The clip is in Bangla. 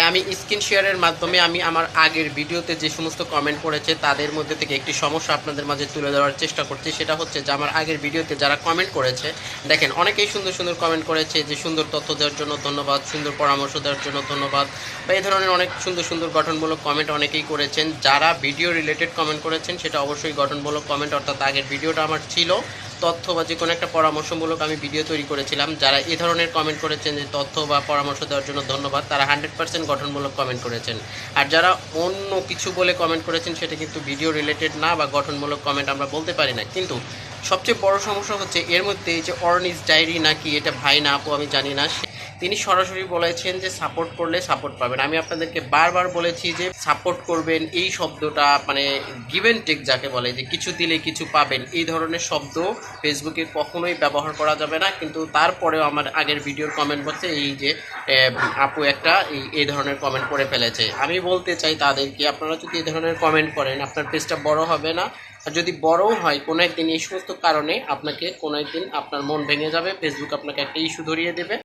আমি স্ক্রিন শেয়ারের মাধ্যমে আমি আমার আগের ভিডিওতে যে সমস্ত কমেন্ট করেছে তাদের মধ্যে থেকে একটি সমস্যা আপনাদের মাঝে তুলে ধরার চেষ্টা করছি। সেটা হচ্ছে যে আমার আগের ভিডিওতে যারা কমেন্ট করেছে, দেখেন অনেকেই সুন্দর সুন্দর কমেন্ট করেছে যে সুন্দর তথ্য দেওয়ার জন্য ধন্যবাদ, সুন্দর পরামর্শ দেওয়ার জন্য ধন্যবাদ, বা এই ধরনের অনেক সুন্দর সুন্দর গঠনমূলক কমেন্ট অনেকেই করেছেন। যারা ভিডিও রিলেটেড কমেন্ট করেছেন সেটা অবশ্যই গঠনমূলক কমেন্ট, অর্থাৎ আগের ভিডিওটা আমার ছিল তথ্য বা যে কোনো একটা পরামর্শমূলক আমি ভিডিও তৈরি করেছিলাম। যারা এই ধরনের কমেন্ট করেছেন যে তথ্য বা পরামর্শ দেওয়ার জন্য ধন্যবাদ, তারা 100% গঠনমূলক কমেন্ট করেছেন। আর যারা অন্য কিছু বলে কমেন্ট করেছেন সেটা কিন্তু ভিডিও রিলেটেড না বা গঠনমূলক কমেন্ট আমরা বলতে পারি না। কিন্তু সবচেয়ে বড় সমস্যা হচ্ছে এর মধ্যে এই যে অর্নিস ডায়েরি নাকি এটা ভাই না আপু আমি জানি না, তিনি সরাসরি বলেছেন যে সাপোর্ট করলে সাপোর্ট পাবেন। আমি আপনাদেরকে বারবার বলেছি যে সাপোর্ট করবেন এই শব্দটা মানে গিভ অ্যান্ড টেক যাকে বলে, যে কিছু দিলে কিছু পাবেন, এই ধরনের শব্দ ফেসবুকে কখনোই ব্যবহার করা যাবে না। কিন্তু তারপরেও আমার আগের ভিডিওর কমেন্ট বক্সে এই যে আপু একটা এই ধরনের কমেন্ট করে ফেলেছে। আমি বলতে চাই তাদেরকে, আপনারা যদি এই ধরনের কমেন্ট করেন আপনার পেজটা বড় হবে না। আর যদি বড়ও হয় কোনো একদিন এই সমস্ত কারণে আপনাকে কোনো একদিন আপনার মন ভেঙে যাবে, ফেসবুক আপনাকে একটা ইস্যু ধরিয়ে দেবে।